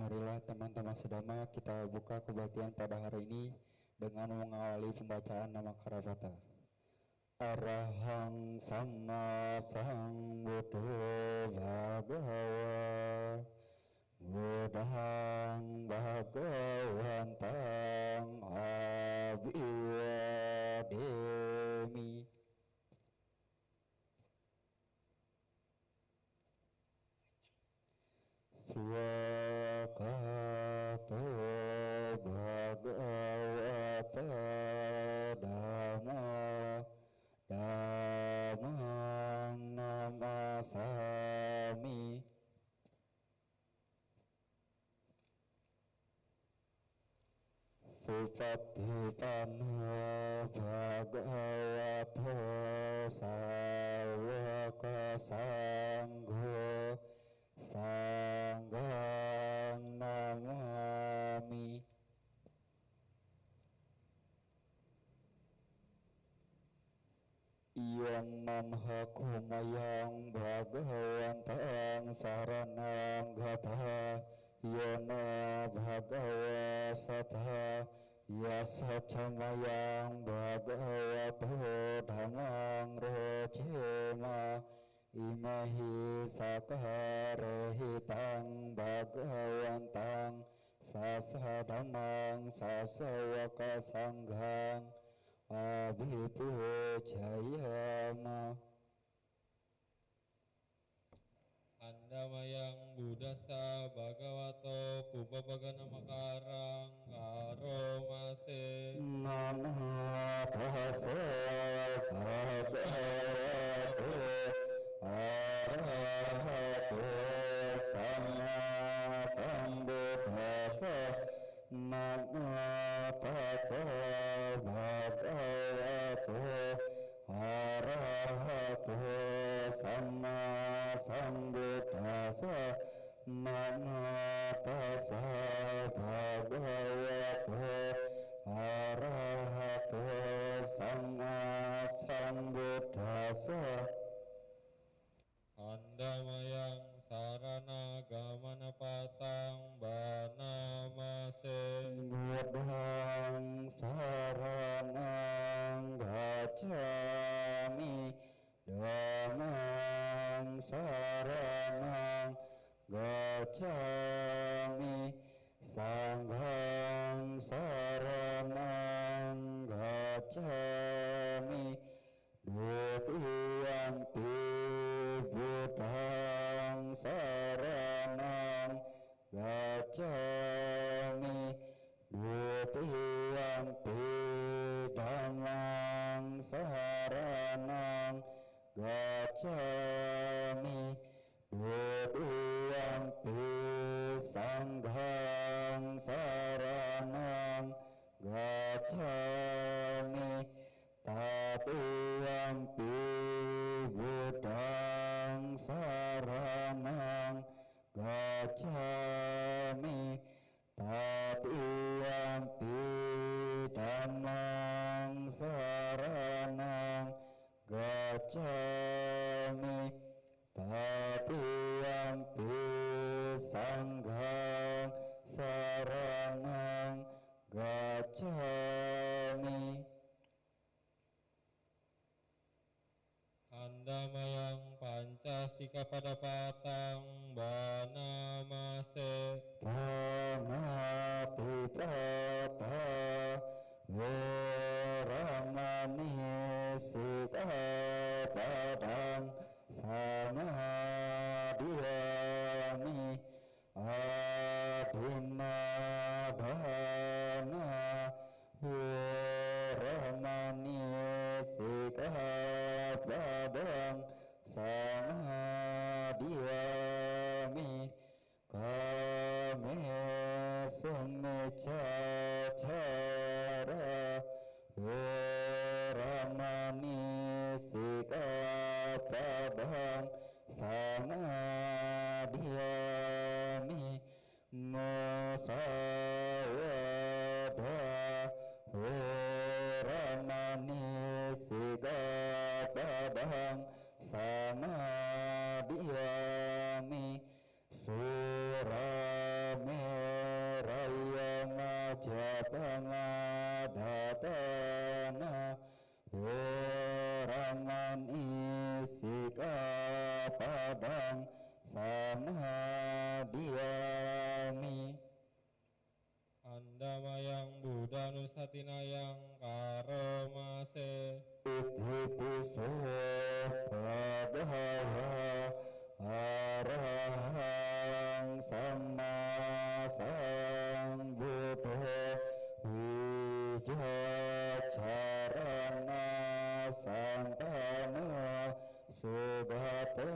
Marilah teman-teman sedama kita buka kebaktian pada hari ini dengan mengawali pembacaan nama Karabata. Arahang Sama Sambuddho Bhagawa Budahang Bhagawantang Abhiwademi. Swakato Bhagavata Dhamma Dhammang Namasami. Supatipanna Bhagavata Sawaka Sangho Sanghang Namami. Iyang mamhakumayang Bhagawantang saranang gataha yana Bhagawa satha yasacamayang Bhagavato dhammang rocema imahi sakarehitang Bhagawantang sasadhamang sasawaka sanghang abhipujayama. Andamayang Buddhasa Bhagavato Pubbabagana Makarang Karomase Namo tassa bhagavato arahato sama sambuddhassa. Namo tassa bhagavato arahato sama sambuddhassa. Namo tassa bhagavato arahato sama sambuddhassa. Andamayang Sarana Gamana Patang Banamase Buddhang saranang gacchami dhammang saranang gacchami sanghang saranang gacchami dutiyampi buddhang saranang gacchami dutiyampi dhammang saranang gacchami dutiyampi sanghang saranang gacchami tatiyampi buddhang saranang gacchami tatiyampi dhammang saranang gacchami tatiyampi sanghang saranang gacchami. Andamayang Pancasika Padapatang Banamase Pranatipata Veramani Sikapadang Samadhyami Adhinadhana Veramani Sikapadang Samadhyami Kame Summicacara Veramani Sikapadang Samadhyami Musa Diami Andamayang Buddha Nusatinayang Karomase Itipiso Bhagava Arahang Sama Sambuddho Wijacarana Santana Subhato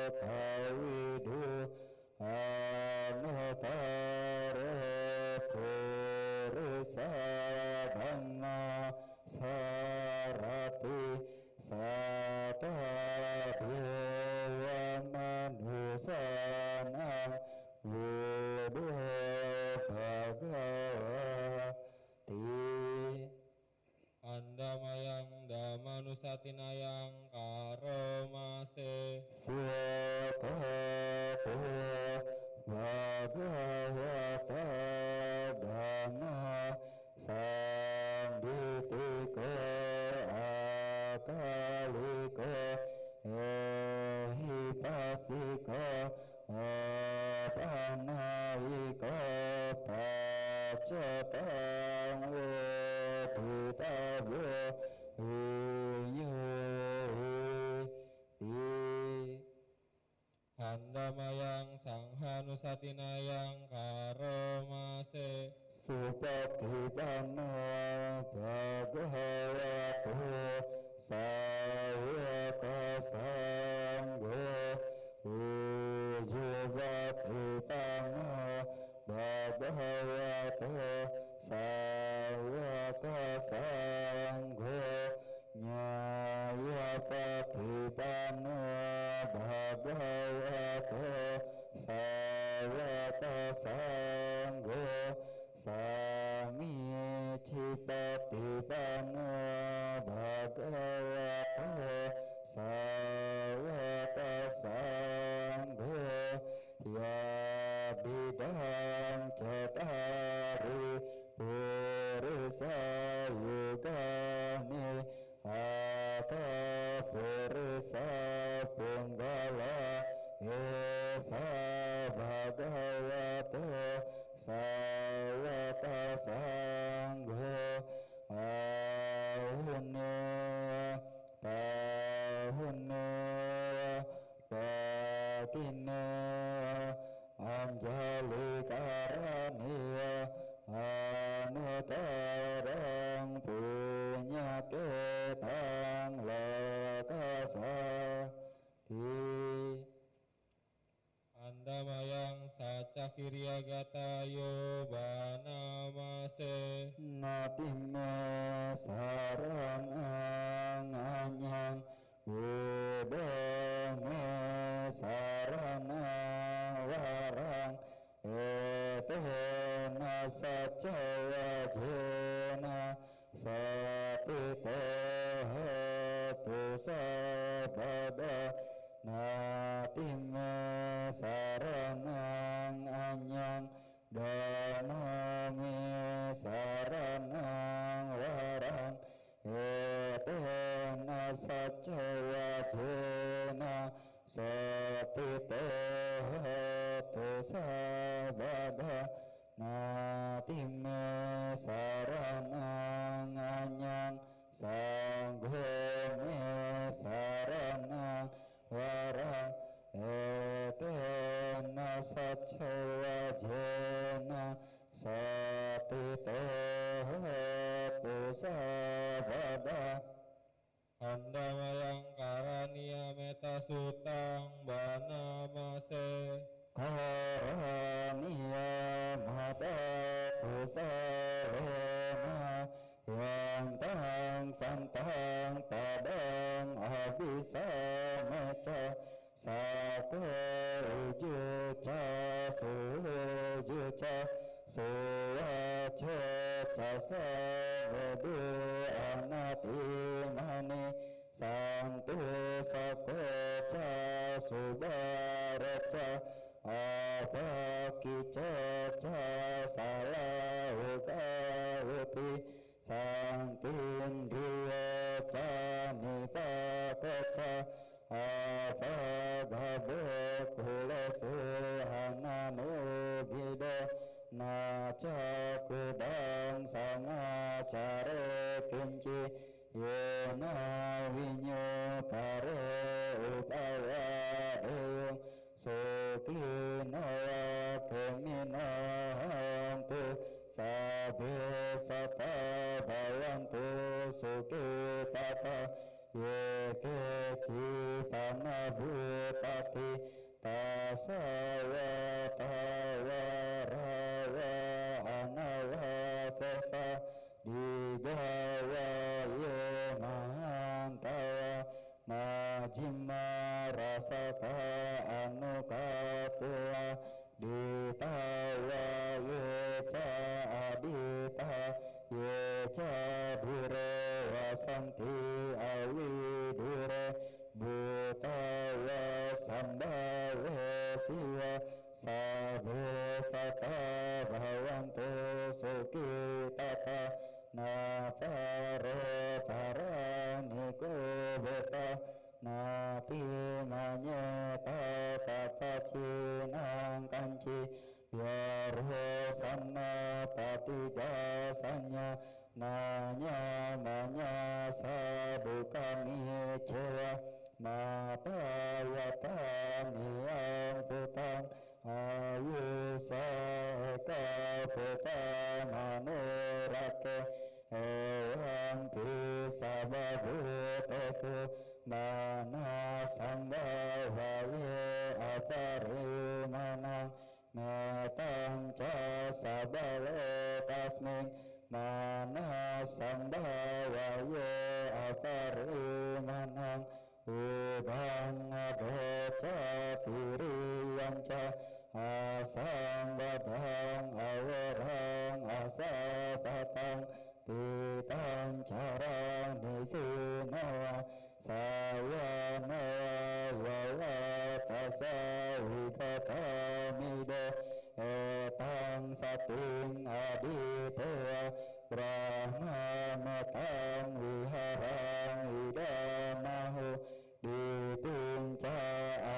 Lokawidu Anutara Purisa Dhamma Sarati Sata Dewa Manusana Buddha Bhagavati Andamayang Damanusatinayang Karomase Swakato Bhagavata Dhamma Sambitika Akalika Ehipasika Apanaika Pacatang Waditavya Andamayang Sanghanusatinayang Karomase Supatitana Bhagavato Sawaka Sangho Ujuvatitana Bhagavato Sawaka Sangho Nyayapatitana Bhagavato Sawaka Sangho Sami Cipatipana Bhagavato Sawaka Sangho Yabidang Cetari Purisa Yugani Ata Purisa Punggala Esa Bhagavato Sawaka Sangho Ahune Tahune Patine Anjali Karaniya Anutarang Punyaketang Lakasa Andamayang Sacakiryagatayo Banamase Natime Saranang Anyang Budame Saranang Warang Etena Sacawajena Satito Hatu Sabada Natime Saranang Anyang Danami Saranang Warang Etena Sacawajena Satito Hatu Sabada Natime Saranang Anyang Sanggome Saranang Warang Etena Sacawajena Satito Pusabada Andamayang Karaniya Meta Sutang Banamase Karaniya Mata Kusarena Yantang Santang Padang Abhisameca Sako Ujuca Sujuca Suwaca Casa Vedu Anatimani Santu Sakoca Subaraca Apakica Salauti Sangkindriya Canipapaca Apagabo cakudang samacare kinci yena winyo pare upaya deyung sukinaya keminahantu sabe sata bayantu sukitata yeke cipana bupati tasawa tawarawa anawasesa digawa ye mahantawa majima rasaka anukatua ditawa ye ca adita ye ca dure wasanti awidure butawa sambawa siwa sabe sata bhavantu sukitata napare paraniko beta napi manyeta tata cinang kanci biarho sama patigasanya nanya manya sadukami cewa mapayatani yang putang ayu saka putang manurake ewan pisababutesu mana sambawaye aparimanang metang ca sabale tasming mana sambawaye aparimanang ubang adeca tiriyanca asang badang awarang asapatang titang carang nisinawa saya nawa tasawikatamide etang sating aditewa brahmanatang wiharang idamahu ditinca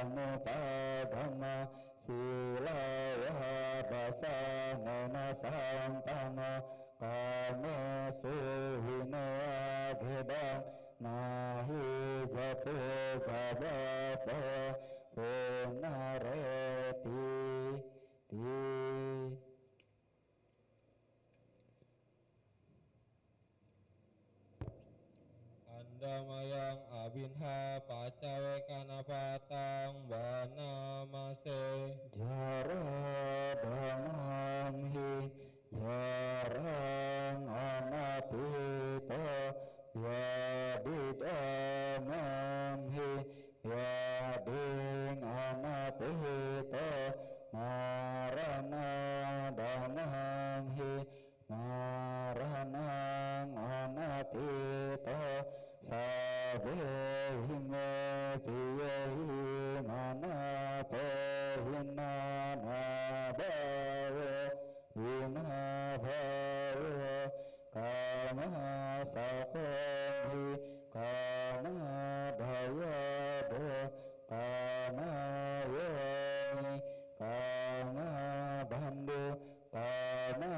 anupadama silawa basa nena santama kame suhinea gedang nahi jatu babasa punareti Andamayang abinha pacawe kanapatang banamase jara damamhi jarang anapito yadidamamhi yading anapito marana damamhi maranang anatito sabehime piyehi manapohina nabawo vinabawo kama sakohi kama dayado kama yomi kama bandu kama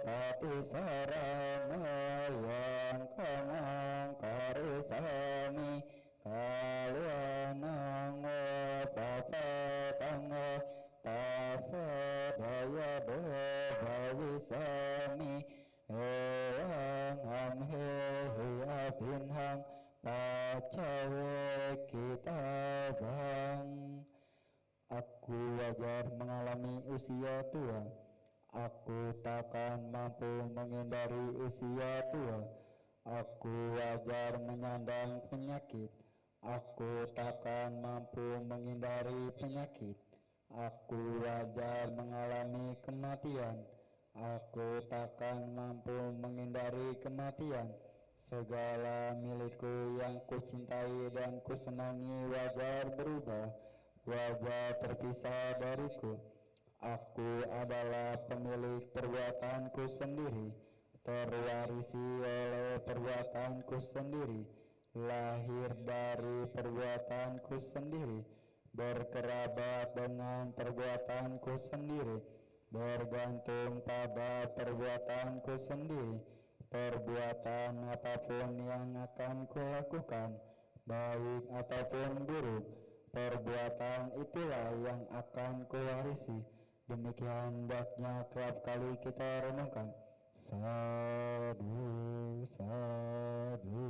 patisarana yang kamang karisami kalyanang papatang tasadayado bhavisami eyang amhehi apinhang pacawe kitabang. Aku wajar mengalami usia tua. Aku takkan mampu menghindari usia tua. Aku wajar menyandang penyakit. Aku takkan mampu menghindari penyakit. Aku wajar mengalami kematian. Aku takkan mampu menghindari kematian. Segala milikku yang kucintai dan kusenangi wajar berubah. Wajar terpisah dariku. Aku adalah pemilik perbuatanku sendiri, terwarisi oleh perbuatanku sendiri, lahir dari perbuatanku sendiri, berkerabat dengan perbuatanku sendiri, bergantung pada perbuatanku sendiri. Perbuatan apapun yang akan kulakukan, baik ataupun buruk, perbuatan itulah yang akan kuwarisi. Demikian hendaknya kerap kali kita renungkan. Sadu, sadu,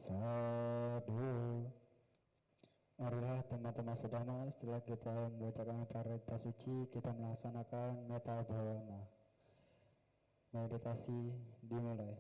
sadu. Marilah teman-teman sedana, setelah kita membacakan parita suci, kita melaksanakan meta bhavana. Meditasi dimulai.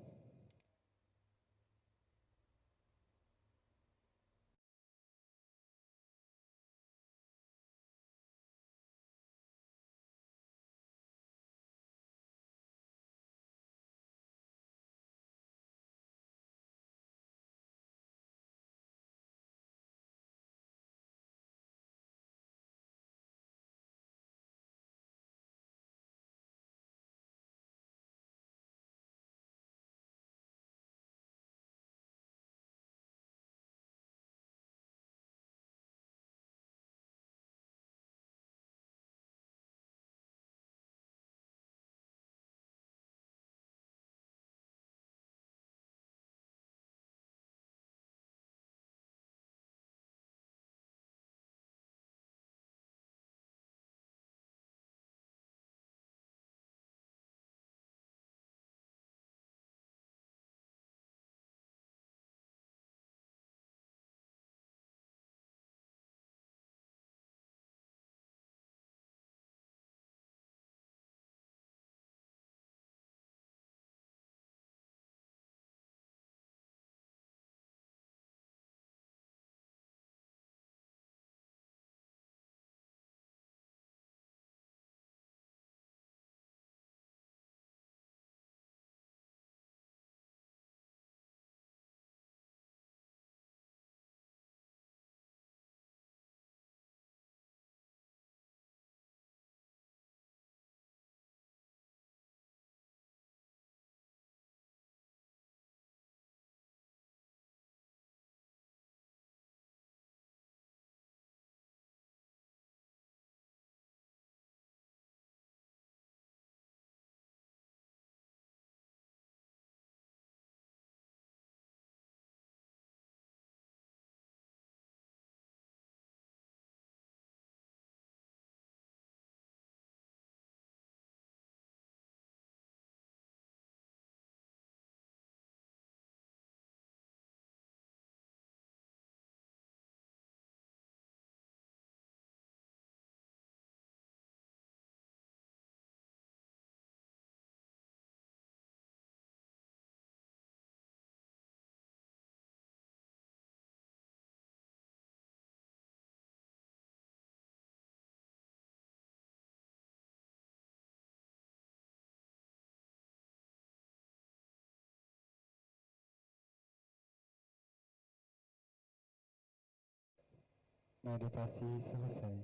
Meditasi selesai.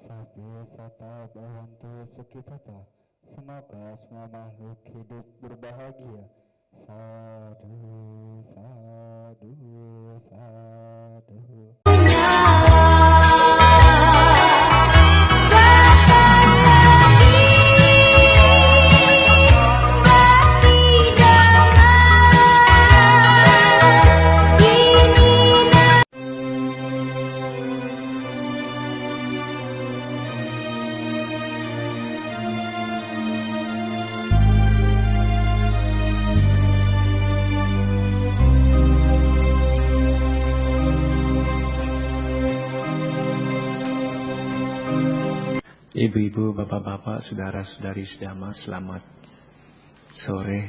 Sabya sata bhavantu sukhitata. Semoga semua makhluk hidup berbahagia. Sadu, sadu, sadu. Ibu-ibu, bapak-bapak, saudara-saudari sedama, selamat sore.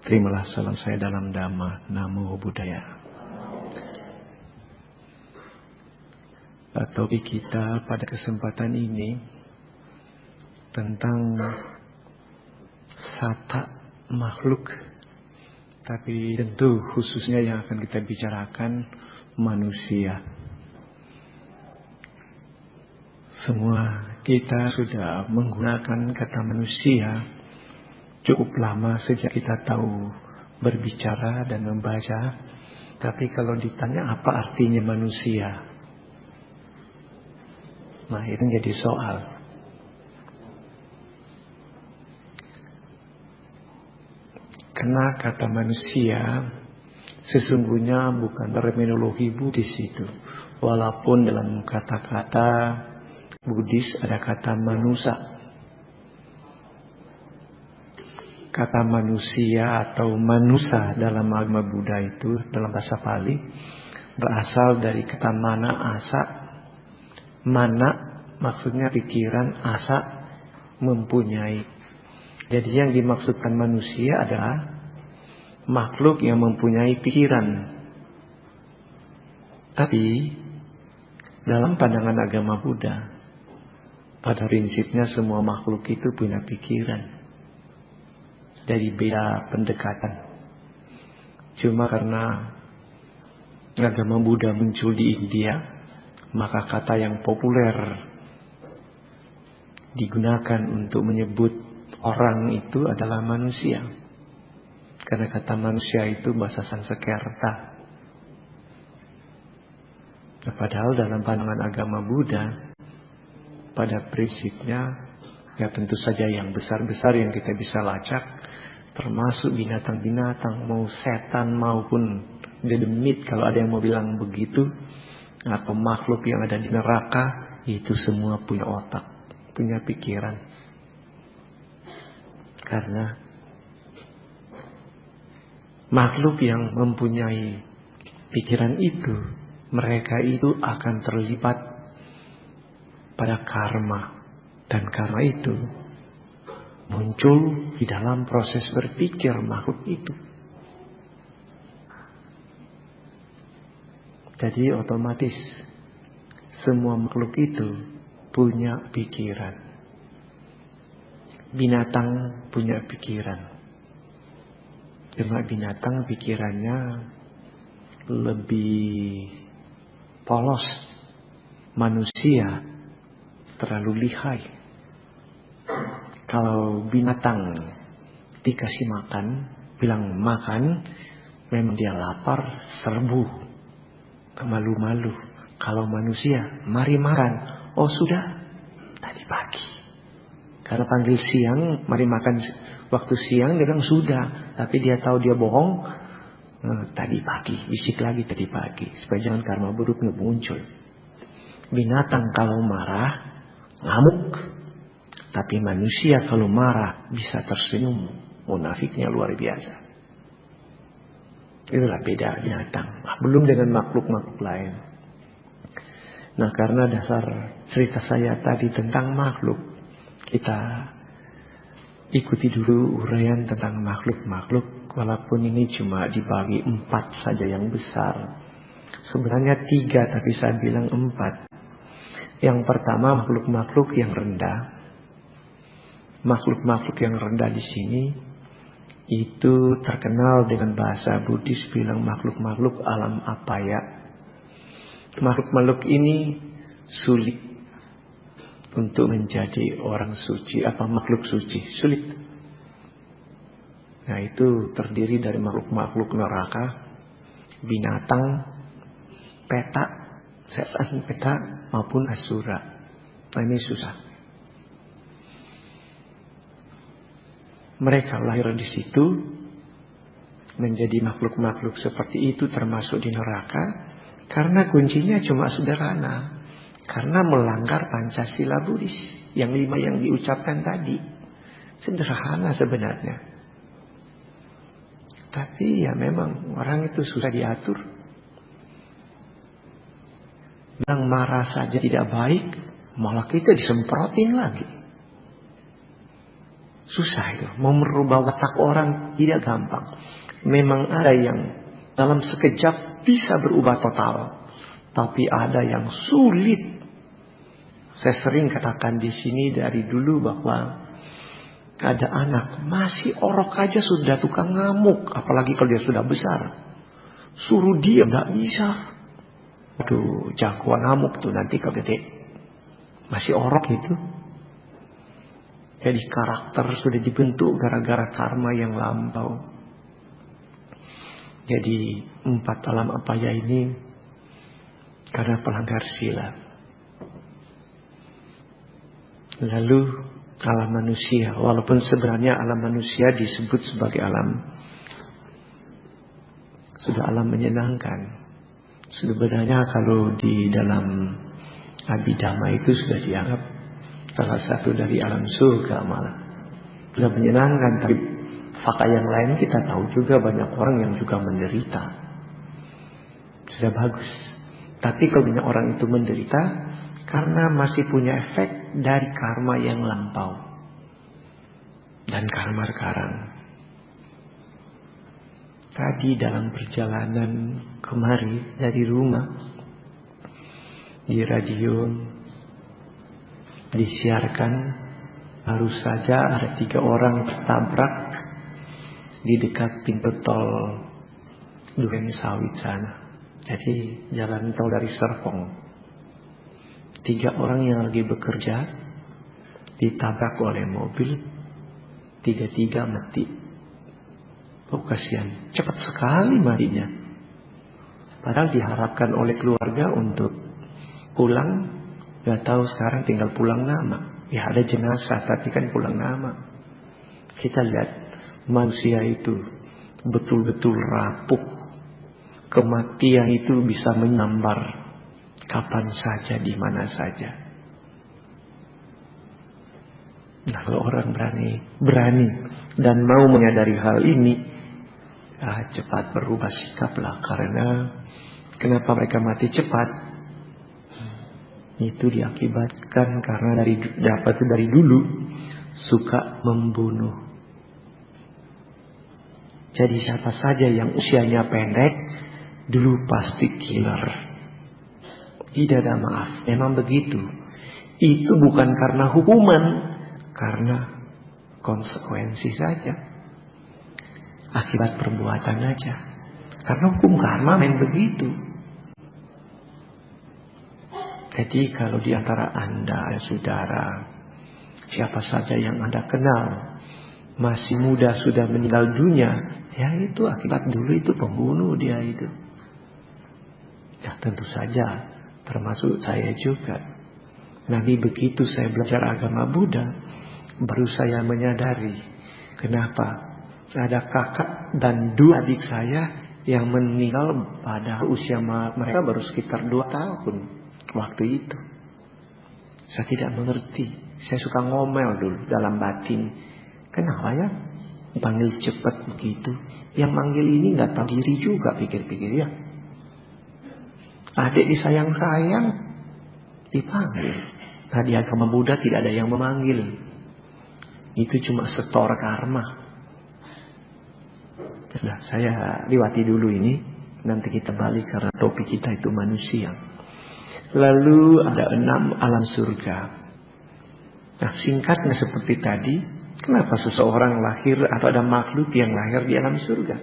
Terimalah salam saya dalam Dhamma. Namo Buddhaya. Topik kita pada kesempatan ini tentang sata makhluk, tapi tentu khususnya yang akan kita bicarakan manusia. Semua kita sudah menggunakan kata manusia cukup lama sejak kita tahu berbicara dan membaca. Tapi kalau ditanya apa artinya manusia, nah itu jadi soal. Karena kata manusia sesungguhnya bukan terminologi Buddhis itu. Walaupun dalam kata-kata Buddhis ada kata manusia. Kata manusia atau manusa dalam agama Buddha itu dalam bahasa Pali berasal dari kata mana asa. Mana maksudnya pikiran, asa mempunyai. Jadi yang dimaksudkan manusia adalah makhluk yang mempunyai pikiran. Tapi dalam pandangan agama Buddha, pada prinsipnya semua makhluk itu punya pikiran. Dari beda pendekatan. Cuma karena agama Buddha muncul di India, maka kata yang populer digunakan untuk menyebut orang itu adalah manusia. Karena kata manusia itu bahasa Sanskerta. Nah, padahal dalam pandangan agama Buddha, pada prinsipnya, ya tentu saja yang besar-besar yang kita bisa lacak, termasuk binatang-binatang, mau setan maupun dedemit kalau ada yang mau bilang begitu, atau makhluk yang ada di neraka, itu semua punya otak, punya pikiran. Karena makhluk yang mempunyai pikiran itu, mereka itu akan terlibat pada karma. Dan karma itu muncul di dalam proses berpikir makhluk itu. Jadi otomatis semua makhluk itu punya pikiran. Binatang punya pikiran. Cuma binatang pikirannya lebih polos. Manusia terlalu lihai. Kalau binatang dikasih makan, bilang makan, memang dia lapar, serbu, malu-malu. Kalau manusia, mari makan. Oh sudah, tadi pagi. Karena panggil siang, mari makan waktu siang, dia bilang sudah. Tapi dia tahu dia bohong, tadi pagi, bisik lagi tadi pagi. Supaya jangan karma buruknya muncul. Binatang kalau marah, ngamuk. Tapi manusia kalau marah bisa tersenyum. Munafiknya luar biasa. Itulah beda binatang. Belum dengan makhluk-makhluk lain. Nah, karena dasar cerita saya tadi tentang makhluk, kita ikuti dulu uraian tentang makhluk-makhluk. Walaupun ini cuma dibagi 4 saja yang besar. Sebenarnya 3 tapi saya bilang 4. Yang pertama makhluk-makhluk yang rendah. Makhluk-makhluk yang rendah di sini itu terkenal dengan bahasa Buddhis bilang makhluk-makhluk alam apaya. Makhluk-makhluk ini sulit untuk menjadi orang suci, makhluk suci, sulit. Nah, itu terdiri dari makhluk-makhluk neraka, binatang, peta, setan peta maupun asura. Nah, ini susah. Mereka lahir di situ menjadi makhluk-makhluk seperti itu termasuk di neraka karena kuncinya cuma sederhana. Karena melanggar Pancasila Buddhis yang 5 yang diucapkan tadi. Sederhana sebenarnya. Tapi ya memang orang itu susah diatur. Yang marah saja tidak baik, malah kita disemprotin lagi. Susah itu. Mau merubah watak orang tidak gampang. Memang ada yang dalam sekejap bisa berubah total. Tapi ada yang sulit. Saya sering katakan di sini dari dulu bahwa ada anak masih orok aja sudah tukang ngamuk. Apalagi kalau dia sudah besar. Suruh diam gak bisa. Aduh, jagoan ngamuk tuh nanti kalau gede. Masih orok itu. Jadi karakter sudah dibentuk gara-gara karma yang lampau. Jadi 4 alam apaya ini karena pelanggar sila. Lalu alam manusia, walaupun sebenarnya alam manusia disebut sebagai alam sudah alam menyenangkan. Sebenarnya kalau di dalam Abhidhamma itu sudah dianggap salah satu dari alam surga malah. Sudah menyenangkan, tapi fakta yang lain kita tahu juga banyak orang yang juga menderita. Sudah bagus. Tapi kalau banyak orang itu menderita karena masih punya efek dari karma yang lampau dan karma sekarang. Tadi dalam perjalanan kemari dari rumah, di radio disiarkan baru saja ada 3 orang tertabrak di dekat pintu tol Duren Sawit sana. Jadi jalan tol dari Serpong. 3 orang yang lagi bekerja ditabrak oleh mobil, 3 mati. Oh kasihan, cepat sekali matinya. Padahal diharapkan oleh keluarga untuk pulang, gak tahu sekarang tinggal pulang nama. Ya ada jenazah tapi kan pulang nama. Kita lihat manusia itu betul-betul rapuh. Kematian itu bisa menyambar kapan saja, di mana saja. Nah kalau orang berani dan mau menyadari hal ini, cepat berubah sikaplah. Karena kenapa mereka mati cepat? Itu diakibatkan karena dari dulu suka membunuh. Jadi siapa saja yang usianya pendek dulu pasti killer. Tidak ada maaf, memang begitu. Itu bukan karena hukuman, karena konsekuensi saja. Akibat perbuatan aja. Karena hukum karma main begitu. Jadi kalau di antara Anda, saudara, siapa saja yang Anda kenal masih muda sudah meninggal dunia, ya itu akibat dulu itu pembunuh dia itu. Ya tentu saja, termasuk saya juga. Nabi begitu saya belajar agama Buddha, baru saya menyadari kenapa ada kakak dan 2 adik saya yang meninggal pada usia mereka baru sekitar 2 tahun waktu itu. Saya tidak mengerti. Saya suka ngomel dulu dalam batin. Kenapa ya panggil cepat begitu? Yang manggil ini nggak tahu diri juga, pikir-pikir ya. Adik disayang-sayang dipanggil. Nah di agama Buddha tidak ada yang memanggil. Itu cuma setor karma. Nah, saya lewati dulu ini. Nanti kita balik karena topik kita itu manusia. Lalu ada 6 alam surga. Nah singkatnya seperti tadi. Kenapa seseorang lahir atau ada makhluk yang lahir di alam surga?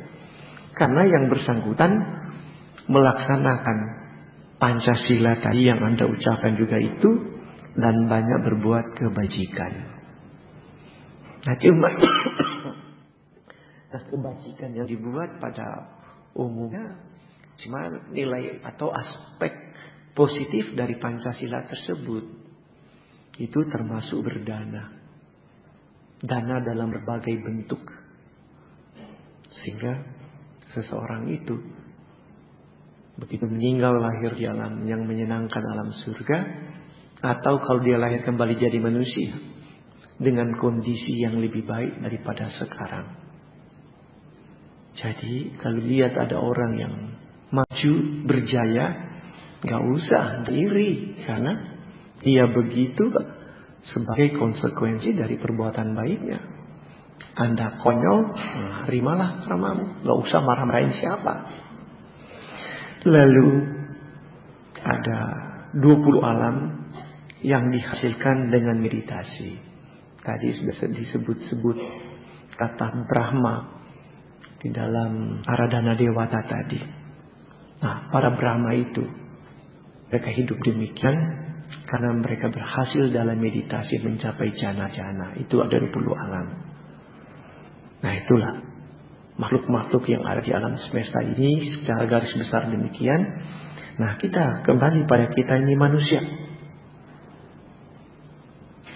Karena yang bersangkutan melaksanakan Pancasila tadi yang Anda ucapkan juga itu. Dan banyak berbuat kebajikan. Nah cuma kebajikan yang dibuat pada umumnya cuma nilai atau aspek positif dari Pancasila tersebut. Itu termasuk berdana. Dana dalam berbagai bentuk. Sehingga seseorang itu begitu meninggal lahir di alam yang menyenangkan, alam surga. Atau kalau dia lahir kembali jadi manusia dengan kondisi yang lebih baik daripada sekarang. Jadi kalau lihat ada orang yang maju, berjaya, gak usah iri. Karena dia begitu sebagai konsekuensi dari perbuatan baiknya. Anda konyol, terimalah karmamu. Gak usah marah-marahin siapa. Lalu ada 20 alam yang dihasilkan dengan meditasi. Tadi sudah disebut-sebut kata Brahma di dalam Aradhana Dewata tadi. Nah, para Brahma itu mereka hidup demikian karena mereka berhasil dalam meditasi mencapai jana-jana. Itu ada 20 alam. Nah, itulah makhluk-makhluk yang ada di alam semesta ini secara garis besar demikian. Nah, kita kembali pada kita ini manusia.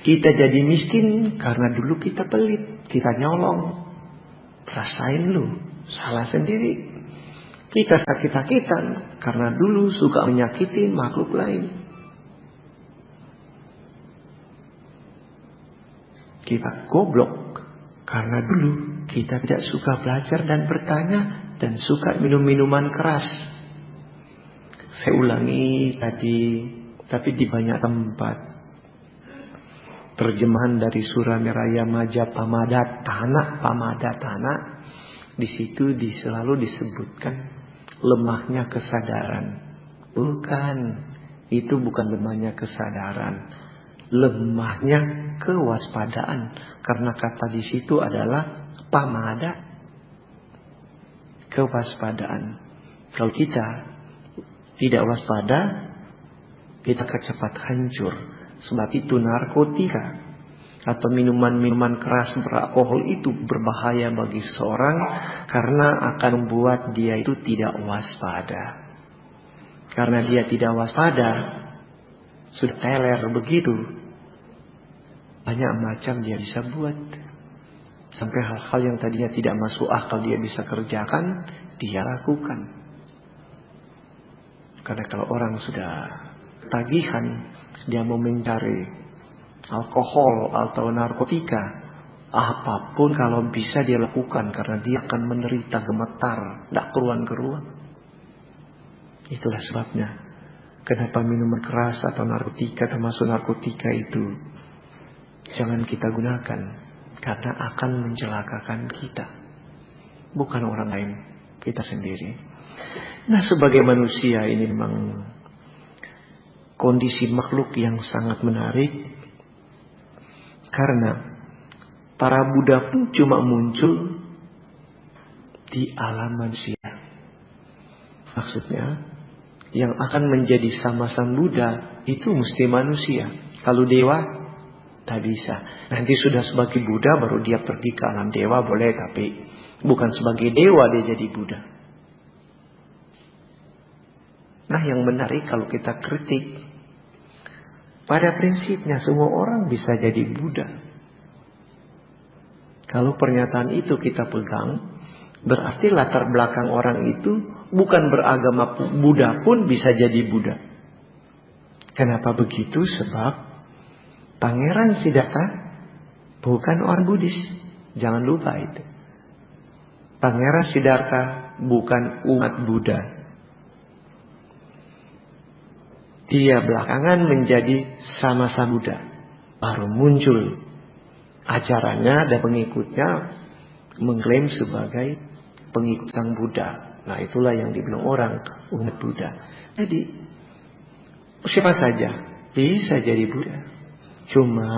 Kita jadi miskin karena dulu kita pelit, kita nyolong. Rasain lu, salah sendiri. Kita sakit-sakitan karena dulu suka menyakiti makhluk lain. Kita goblok karena dulu kita tidak suka belajar dan bertanya dan suka minum minuman keras. Saya ulangi tadi, tapi di banyak tempat. Terjemahan dari surah Meraya Maja Pamadhatthana, di situ selalu disebutkan lemahnya kesadaran. Bukan, itu bukan lemahnya kesadaran, lemahnya kewaspadaan. Karena kata di situ adalah pamada, kewaspadaan. Kalau kita tidak waspada, kita cepat hancur. Sebab itu narkotika atau minuman-minuman keras beralkohol itu berbahaya bagi seseorang karena akan membuat dia itu tidak waspada. Karena dia tidak waspada, sudah teler begitu, banyak macam dia bisa buat. Sampai hal-hal yang tadinya tidak masuk akal dia bisa kerjakan, dia lakukan. Karena kalau orang sudah tagihan, dia mau mencari alkohol atau narkotika, apapun kalau bisa dia lakukan, karena dia akan menderita gemetar, tidak keruan-keruan. Itulah sebabnya kenapa minuman keras atau narkotika, termasuk narkotika itu jangan kita gunakan, karena akan mencelakakan kita, bukan orang lain, kita sendiri. Nah, sebagai manusia ini memang kondisi makhluk yang sangat menarik, karena para Buddha pun cuma muncul di alam manusia. Maksudnya, yang akan menjadi sama-sama Buddha itu mesti manusia. Kalau dewa, tak bisa. Nanti sudah sebagai Buddha baru dia pergi ke alam dewa boleh, tapi bukan sebagai dewa dia jadi Buddha. Nah, yang menarik kalau kita kritik, pada prinsipnya semua orang bisa jadi Buddha. Kalau pernyataan itu kita pegang, berarti latar belakang orang itu bukan beragama Buddha pun bisa jadi Buddha. Kenapa begitu? Sebab Pangeran Siddhartha bukan orang Buddhis. Jangan lupa itu. Pangeran Siddhartha bukan umat Buddha. Dia belakangan menjadi sama-sama Buddha. Baru muncul ajarannya dan pengikutnya mengklaim sebagai pengikut Sang Buddha. Nah, itulah yang dibilang orang umat Buddha. Jadi siapa saja bisa jadi Buddha. Cuma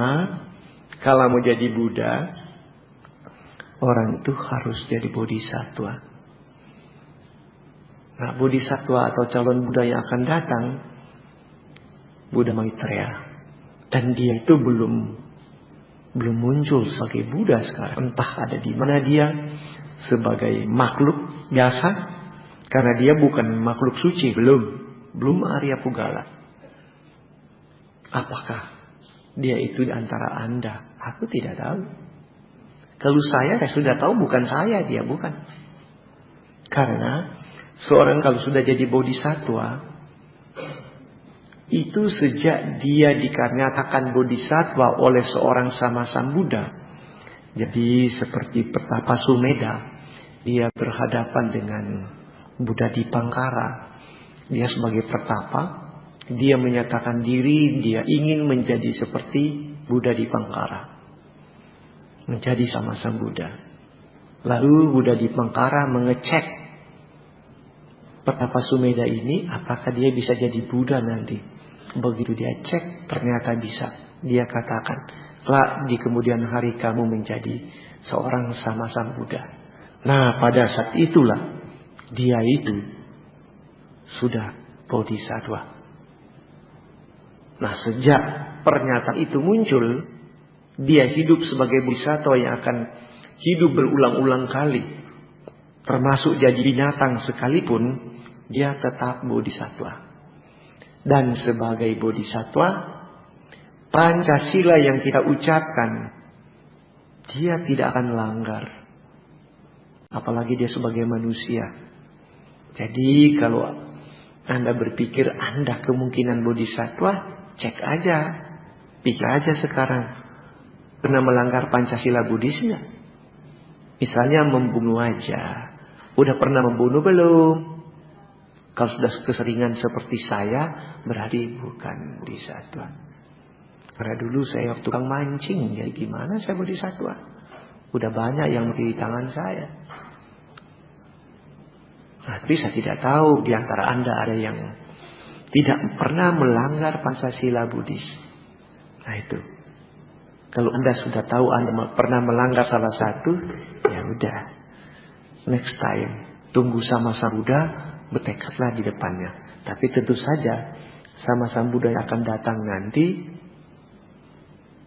kalau mau jadi Buddha, orang itu harus jadi bodhisattva. Nah, bodhisattva atau calon Buddha yang akan datang, Buddha Maitreya. Dan dia itu belum muncul sebagai Buddha sekarang. Entah ada di mana dia sebagai makhluk biasa, karena dia bukan makhluk suci, belum Arya Pugala. Apakah dia itu di antara Anda? Aku tidak tahu. Kalau saya sudah tahu bukan saya, dia bukan. Karena seorang kalau sudah jadi bodhisattva, itu sejak dia dikarenakan bodhisattva oleh seorang sama-sama Buddha. Jadi seperti Pertapa Sumedha, dia berhadapan dengan Buddha Dipangkara. Dia sebagai Pertapa, dia menyatakan diri, dia ingin menjadi seperti Buddha Dipangkara, menjadi sama-sama Buddha. Lalu Buddha Dipangkara mengecek Pertapa Sumedha ini, apakah dia bisa jadi Buddha nanti. Begitu dia cek, ternyata bisa. Dia katakan, "Kelak di kemudian hari kamu menjadi seorang sama-sama Buddha." Nah, pada saat itulah dia itu sudah bodhisattva. Nah, sejak pernyataan itu muncul, dia hidup sebagai bodhisattva yang akan hidup berulang-ulang kali. Termasuk jadi binatang sekalipun, dia tetap bodhisattva. Dan sebagai bodhisattva, Pancasila yang kita ucapkan, dia tidak akan langgar. Apalagi dia sebagai manusia. Jadi kalau Anda berpikir Anda kemungkinan bodhisattva, cek aja. Pikir aja sekarang. Pernah melanggar Pancasila Buddhis nggak? Misalnya membunuh aja. Udah pernah membunuh belum? Kalau sudah keseringan seperti saya, berarti bukan bodhisattva. Karena dulu saya tukang mancing, jadi gimana saya bodhisattva? Udah banyak yang di tangan saya. Tapi saya tidak tahu di antara Anda ada yang tidak pernah melanggar Pancasila Buddhis. Nah itu. Kalau Anda sudah tahu Anda pernah melanggar salah satu, ya udah. Next time, tunggu sama-sama Buddha, bertekadlah di depannya. Tapi tentu saja, sama-sama Buddha yang akan datang nanti,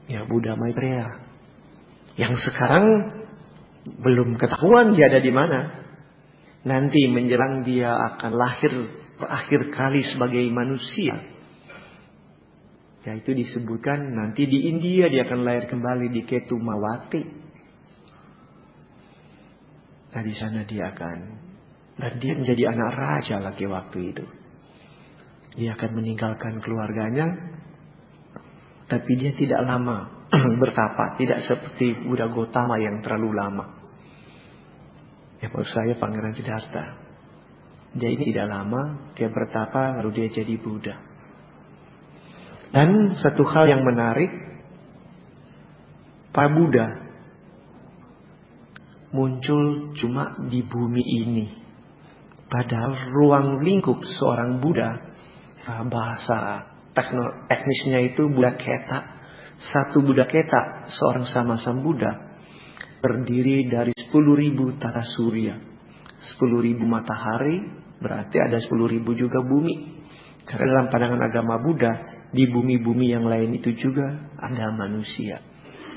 ya Buddha Maitreya. Yang sekarang belum ketahuan dia ada di mana. Nanti menjelang dia akan lahir terakhir kali sebagai manusia. Yaitu disebutkan nanti di India dia akan lahir kembali di Ketumawati. Nah di sana dia akan. Dan dia menjadi anak raja lagi waktu itu. Dia akan meninggalkan keluarganya. Tapi dia tidak lama bertapa. Tidak seperti Buddha Gautama yang terlalu lama. Ya maksud saya Pangeran Siddhartha. Dia ini tidak lama, dia bertapa lalu dia jadi Buddha. Dan satu hal yang menarik, para Buddha muncul cuma di bumi ini. Padahal ruang lingkup seorang Buddha, bahasa teknisnya itu Buddha Keta. Satu Buddha Keta, seorang sama-sama Buddha, terdiri dari 10.000 tata surya. 10.000 matahari, berarti ada 10.000 juga bumi. Karena dalam pandangan agama Buddha, di bumi-bumi yang lain itu juga ada manusia.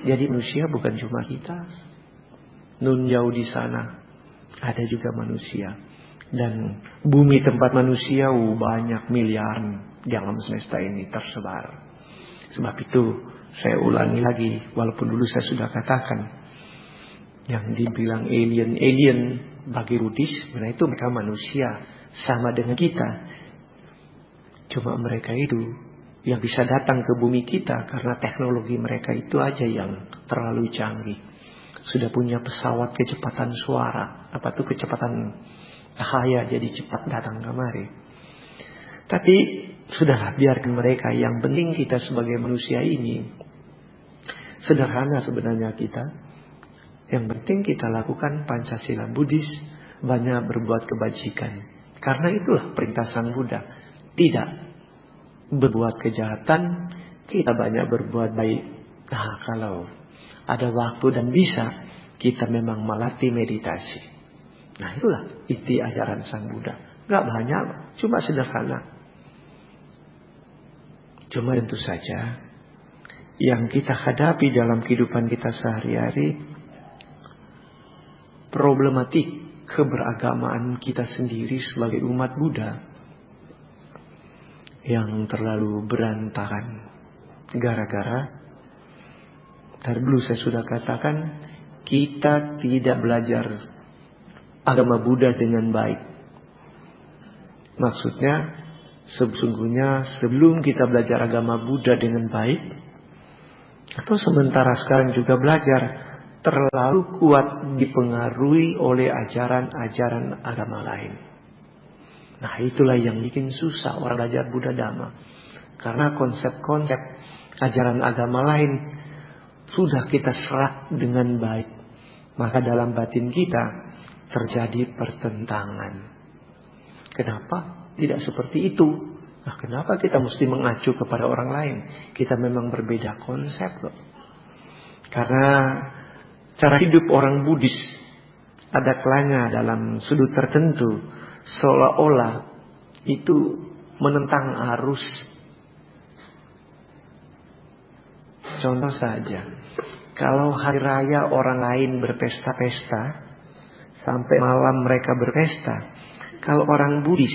Jadi manusia bukan cuma kita. Nun jauh di sana, ada juga manusia. Dan bumi tempat manusia banyak miliaran di alam semesta ini tersebar. Sebab itu, saya ulangi lagi, walaupun dulu saya sudah katakan, yang dibilang alien bagi Buddhis, sebenarnya itu mereka manusia sama dengan kita. Cuma mereka itu yang bisa datang ke bumi kita karena teknologi mereka itu aja yang terlalu canggih. Sudah punya pesawat kecepatan suara, kecepatan cahaya, jadi cepat datang kemari. Tapi sudahlah, biarkan mereka. Yang penting kita sebagai manusia ini sederhana sebenarnya kita. Yang penting kita lakukan Pancasila Buddhis, banyak berbuat kebajikan. Karena itulah perintah Sang Buddha. Tidak berbuat kejahatan, kita banyak berbuat baik. Nah, kalau ada waktu dan bisa, kita memang melatih meditasi. Nah, itulah inti ajaran Sang Buddha. Gak banyak, cuma sederhana. Cuma tentu saja, yang kita hadapi dalam kehidupan kita sehari-hari, problematik keberagamaan kita sendiri sebagai umat Buddha yang terlalu berantakan. Gara-gara dari dulu saya sudah katakan, kita tidak belajar agama Buddha dengan baik. Maksudnya, sesungguhnya sebelum kita belajar agama Buddha dengan baik, atau sementara sekarang juga belajar, terlalu kuat dipengaruhi oleh ajaran-ajaran agama lain. Nah, itulah yang bikin susah orang belajar Buddha Dhamma. Karena konsep-konsep ajaran agama lain sudah kita serap dengan baik. Maka dalam batin kita terjadi pertentangan. Kenapa tidak seperti itu? Nah, kenapa kita mesti mengacu kepada orang lain? Kita memang berbeda konsep loh. Karena cara hidup orang Buddhis ada kelanya dalam sudut tertentu, seolah-olah itu menentang arus. Contoh saja, kalau hari raya orang lain berpesta-pesta, sampai malam mereka berpesta. Kalau orang Buddhis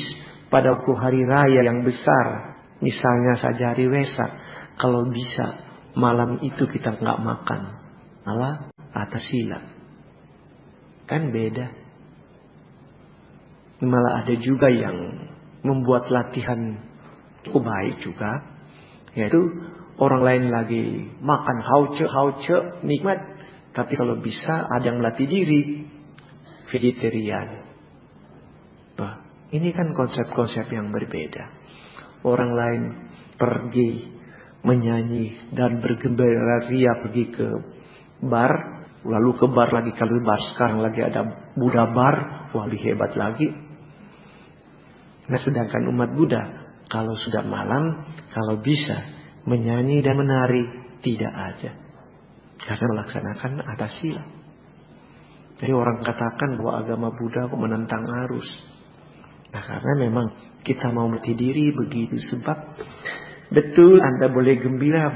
pada waktu hari raya yang besar, misalnya saja hari Wesak, kalau bisa malam itu kita nggak makan, malah atas sila. Kan beda. Malah ada juga yang membuat latihan cukup baik juga, yaitu orang lain lagi makan hauce nikmat, tapi kalau bisa ada yang melatih diri vegetarian. Nah, ini kan konsep-konsep yang berbeda. Orang lain pergi menyanyi dan bergembira ria pergi ke bar, lalu ke bar lagi, kalau bar sekarang lagi ada Buddha bar, wah lebih hebat lagi. Nah, sedangkan umat Buddha kalau sudah malam, kalau bisa menyanyi dan menari tidak ada, karena melaksanakan atas sila. Jadi orang katakan bahwa agama Buddha kok menentang arus. Nah, karena memang kita mau melatih diri begitu. Sebab betul Anda boleh gembira.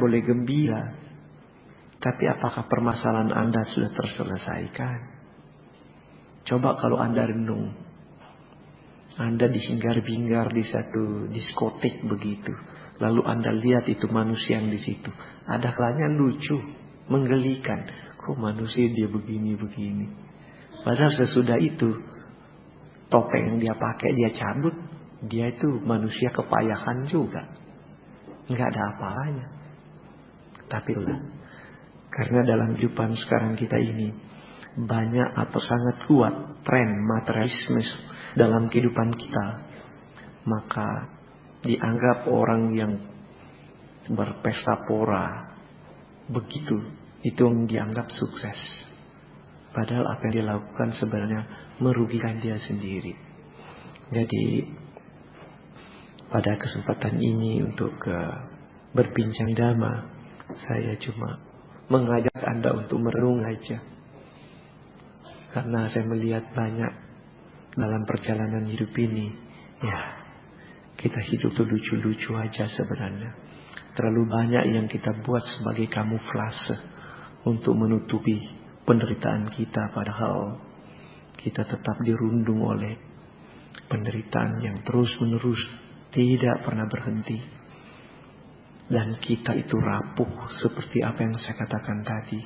Tapi apakah permasalahan Anda sudah terselesaikan? Coba kalau Anda renung. Anda dihinggar-bingar di satu diskotek begitu. Lalu Anda lihat itu manusia yang di situ. Ada kalanya lucu, menggelikan. Kok manusia dia begini-begini. Padahal sesudah itu, topeng yang dia pakai dia cabut. Dia itu manusia kepayahan juga. Nggak ada apa-apanya. Tapi karena dalam kehidupan sekarang kita ini banyak atau sangat kuat tren materialisme dalam kehidupan kita, maka dianggap orang yang berpesta pora begitu, itu yang dianggap sukses. Padahal apa yang dia lakukan sebenarnya merugikan dia sendiri. Jadi pada kesempatan ini untuk berbincang dhamma, saya cuma mengajak Anda untuk merenung aja. Karena saya melihat banyak dalam perjalanan hidup ini, ya kita hidup tuh lucu-lucu aja sebenarnya. Terlalu banyak yang kita buat sebagai kamuflase untuk menutupi penderitaan kita, padahal kita tetap dirundung oleh penderitaan yang terus-menerus tidak pernah berhenti. Dan kita itu rapuh seperti apa yang saya katakan tadi.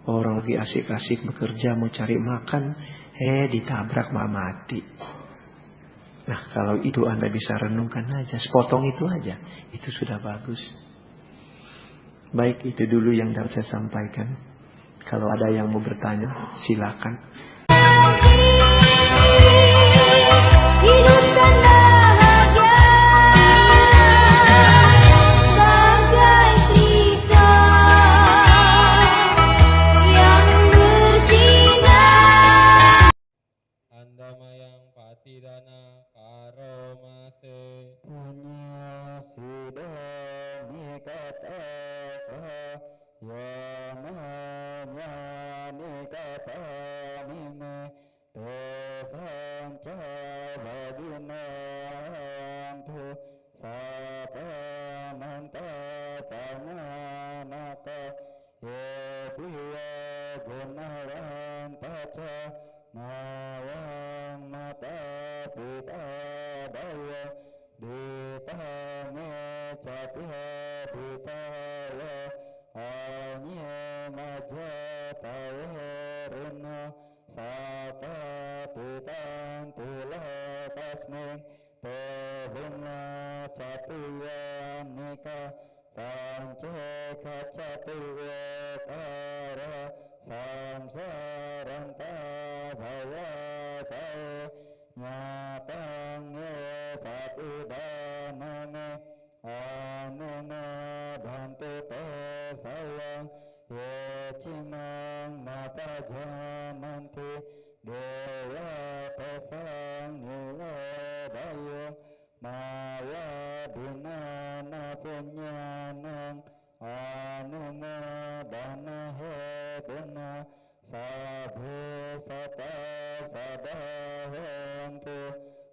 Orang lagi asik-asik bekerja mau cari makan, ditabrak malah mati. Nah, kalau itu Anda bisa renungkan aja, sepotong itu aja, itu sudah bagus. Baik, itu dulu yang dapat saya sampaikan. Kalau ada yang mau bertanya, silakan. Hidup dan bahagia bagai cerita yang bersinar. Anda mayang patidana karomase. Punya sidoni kata yang namanya kata nime tesanca baginantu sapa manta tanganaka yepiya gunaran taca mawang mata pita daya ditame capia pitaya hanya maja tawaruna sata pitan tula tasmin tebuna capia nika panca kacapia kara samsaranta bhayata nyatangnya patidanane anuna bantu pesawang yecimang mata jamanti dewa pesang nila dayo maya dinana punyanang anuna dana heduna sabu sata sadahantu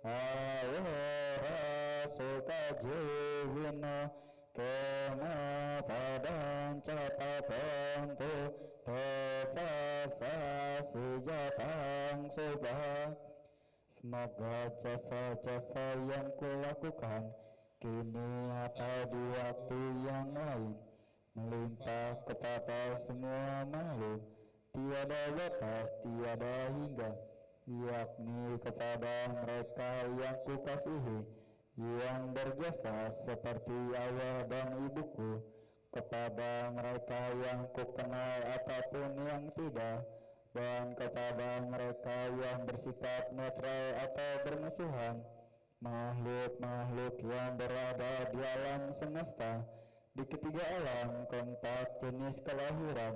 ayora suka jiwina kena padan catatantu tepasa sujatang subah. Semoga jasa-jasa yang kulakukan kini atau di waktu yang lain melimpah kepada semua makhluk, tiada batas, tiada hingga, yakni kepada mereka yang kukasihi, yang berjasa seperti ayah dan ibuku, kepada mereka yang kukenal ataupun yang tidak, dan kepada mereka yang bersikap netral atau bermusuhan, makhluk-makhluk yang berada di alam semesta, di ketiga alam, keempat jenis kelahiran,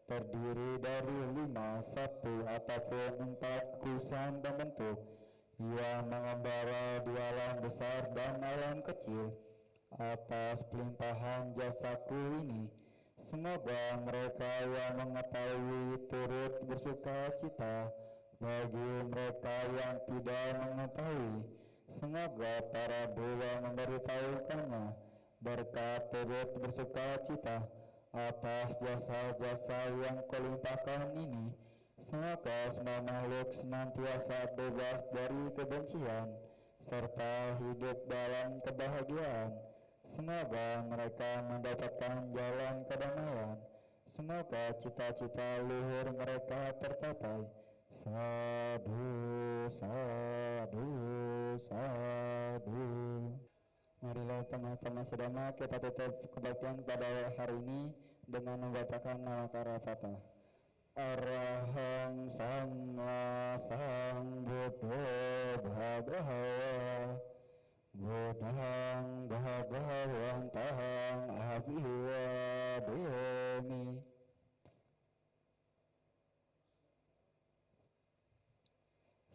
terdiri dari 5, 1 ataupun 4 kusan pembentuk, yang mengembara di alam besar dan alam kecil, atas pelimpahan jasaku ini. Semoga mereka yang mengetahui turut bersuka cita, bagi mereka yang tidak mengetahui, semoga para dewa memberitahukannya, berkat turut bersuka cita atas jasa-jasa yang kulimpahkan ini. Semoga semua makhluk senantiasa bebas dari kebencian, serta hidup dalam kebahagiaan. Semoga mereka mendapatkan jalan kedamaian. Semoga cita-cita luhur mereka tercapai. Sadu, sadu, sadu. Marilah teman-teman sedama kita tutup kebaktian pada hari ini dengan membacakan nama Karavatah. Arahang Sama Sambuddho Bhagava Buddhang Bhagavantang Abhivademi.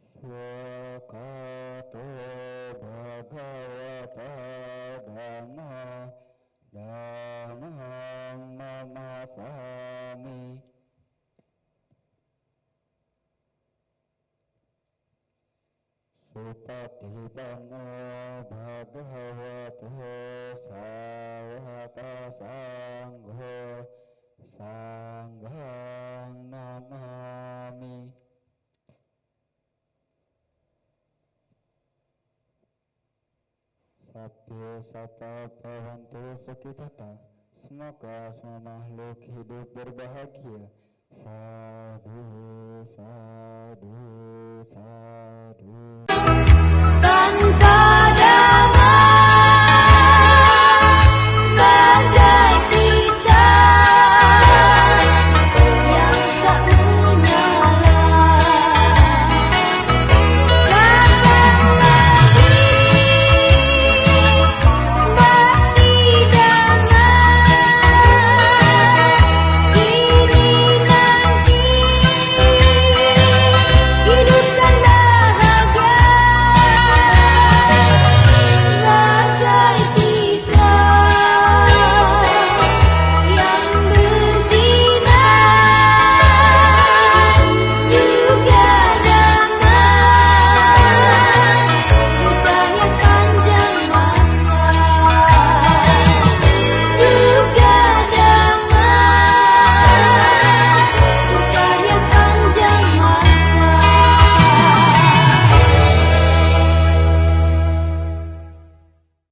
Swakato Bhagavata Dhamma Dhammang Namasami. Supatipano Bhagavato Sawaka Sangho Sanghang Namami. Sabya Sata Bhavantu Sukhitata. Semoga semua makhluk hidup berbahagia. Sadu, sadu.